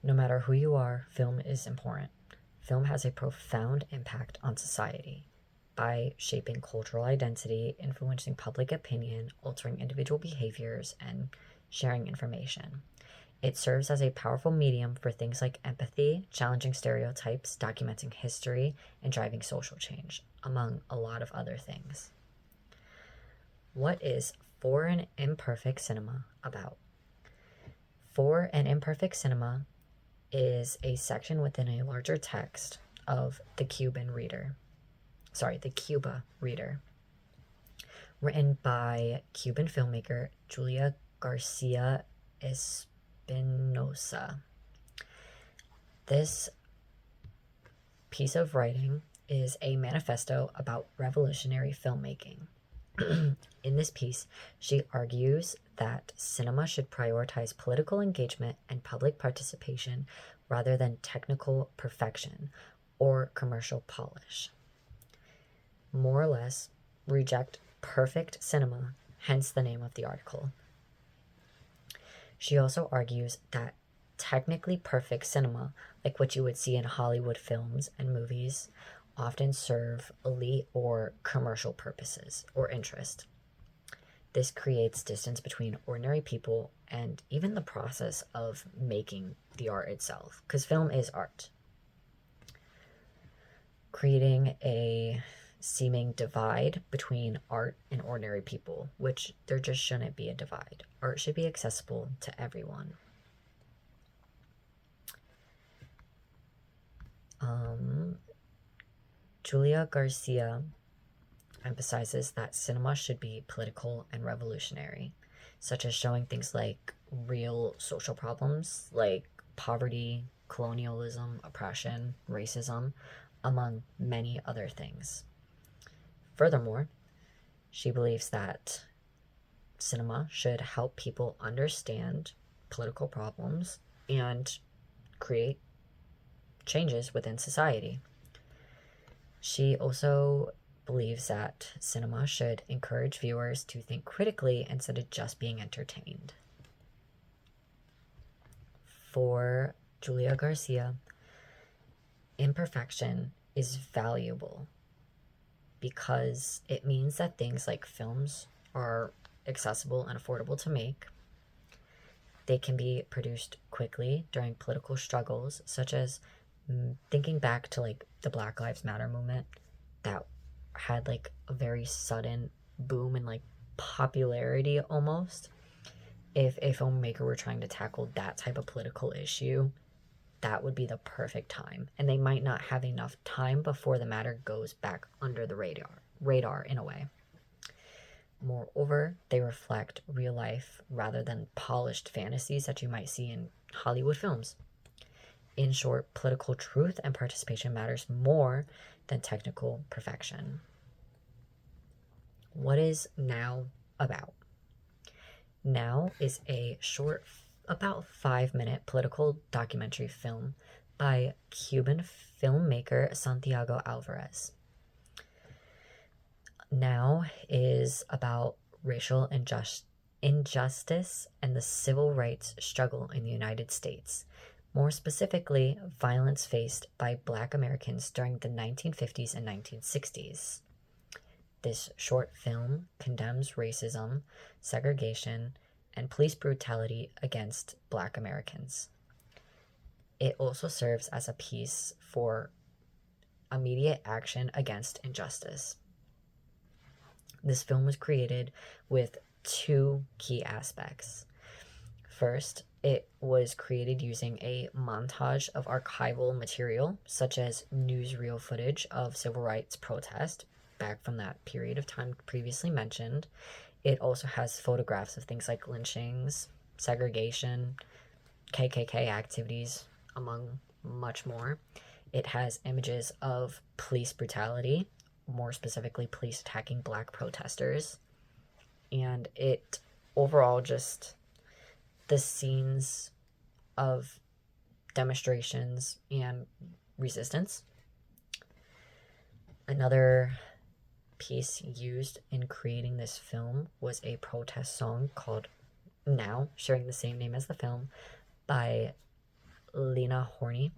No matter who you are, film is important. Film has a profound impact on society by shaping cultural identity, influencing public opinion, altering individual behaviors, and sharing information. It serves as a powerful medium for things like empathy, challenging stereotypes, documenting history, and driving social change, among a lot of other things. What is For an Imperfect Cinema about? For an Imperfect Cinema is a section within a larger text of the Cuba Reader, written by Cuban filmmaker Julia Garcia Espinosa. This piece of writing is a manifesto about revolutionary filmmaking. In this piece, she argues that cinema should prioritize political engagement and public participation rather than technical perfection or commercial polish. More or less, reject perfect cinema, hence the name of the article. She also argues that technically perfect cinema, like what you would see in Hollywood films and movies, often serve elite or commercial purposes or interest. This creates distance between ordinary people and even the process of making the art itself, because film is art. Creating a seeming divide between art and ordinary people, which there just shouldn't be a divide. Art should be accessible to everyone. Julia Garcia emphasizes that cinema should be political and revolutionary, such as showing things like real social problems like poverty, colonialism, oppression, racism, among many other things. Furthermore, she believes that cinema should help people understand political problems and create changes within society. She also believes that cinema should encourage viewers to think critically instead of just being entertained. For Julia Garcia, imperfection is valuable because it means that things like films are accessible and affordable to make. They can be produced quickly during political struggles, such as thinking back to like the Black Lives Matter movement that had like a very sudden boom in like popularity almost. If a filmmaker were trying to tackle that type of political issue, that would be the perfect time. And they might not have enough time before the matter goes back under the radar in a way. Moreover, they reflect real life rather than polished fantasies that you might see in Hollywood films. In short, political truth and participation matters more than technical perfection. What is Now about? Now is a short, about 5-minute political documentary film by Cuban filmmaker Santiago Alvarez. Now is about racial injustice and the civil rights struggle in the United States. More specifically, violence faced by Black Americans during the 1950s and 1960s. This short film condemns racism, segregation, and police brutality against Black Americans. It also serves as a piece for immediate action against injustice. This film was created with two key aspects. First, it was created using a montage of archival material, such as newsreel footage of civil rights protest back from that period of time previously mentioned. It also has photographs of things like lynchings, segregation, KKK activities, among much more. It has images of police brutality, more specifically police attacking Black protesters. And it overall just the scenes of demonstrations and resistance. Another piece used in creating this film was a protest song called Now, sharing the same name as the film, by Lena Horney.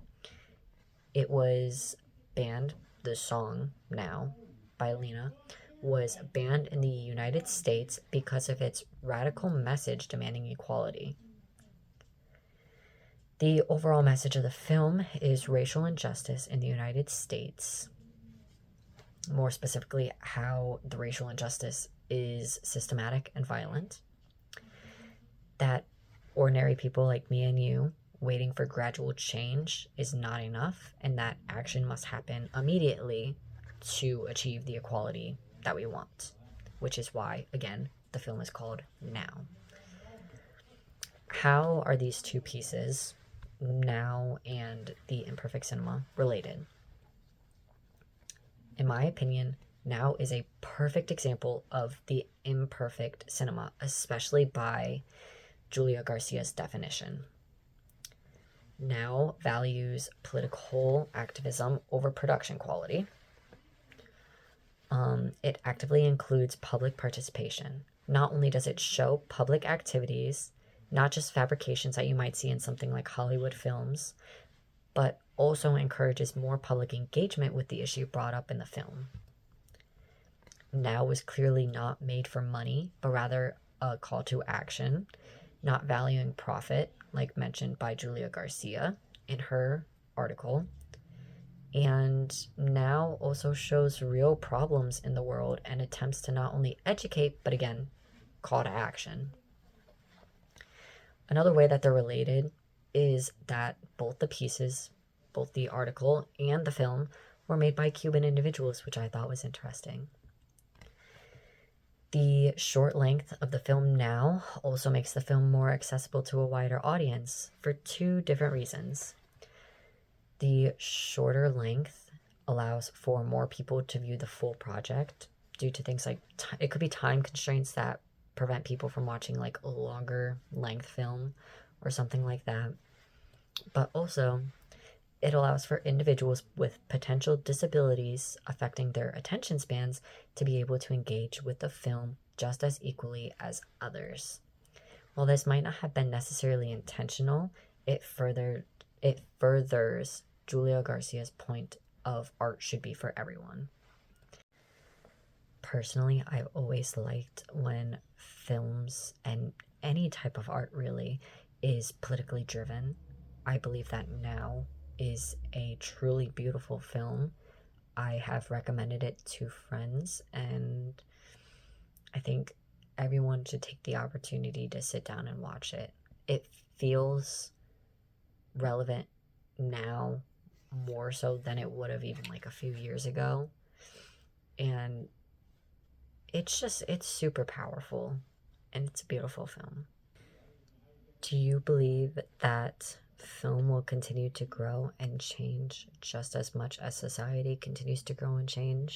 It was banned, the song Now by Lena was banned in the United States because of its radical message demanding equality. The overall message of the film is racial injustice in the United States. More specifically, how the racial injustice is systematic and violent. That ordinary people like me and you waiting for gradual change is not enough, and that action must happen immediately to achieve the equality that we want, which is why, again, the film is called Now. How are these two pieces, Now and the Imperfect Cinema, related? In my opinion, Now is a perfect example of the imperfect cinema, especially by Julio Garcia's definition. Now values political activism over production quality. It actively includes public participation. Not only does it show public activities, not just fabrications that you might see in something like Hollywood films, but also encourages more public engagement with the issue brought up in the film. Now was clearly not made for money, but rather a call to action, not valuing profit, like mentioned by Julia Garcia in her article. And Now also shows real problems in the world and attempts to not only educate, but again, call to action. Another way that they're related is that both the pieces, both the article and the film, were made by Cuban individuals, which I thought was interesting. The short length of the film Now also makes the film more accessible to a wider audience for two different reasons. The shorter length allows for more people to view the full project due to things like it could be time constraints that prevent people from watching like a longer length film or something like that. But also, it allows for individuals with potential disabilities affecting their attention spans to be able to engage with the film just as equally as others. While this might not have been necessarily intentional, it furthers Julio Garcia's point of art should be for everyone. Personally, I've always liked when films and any type of art really is politically driven. I believe that Now is a truly beautiful film. I have recommended it to friends, and I think everyone should take the opportunity to sit down and watch it. It feels relevant now more so than it would have even like a few years ago. And it's super powerful, and it's a beautiful film. Do you believe that film will continue to grow and change just as much as society continues to grow and change?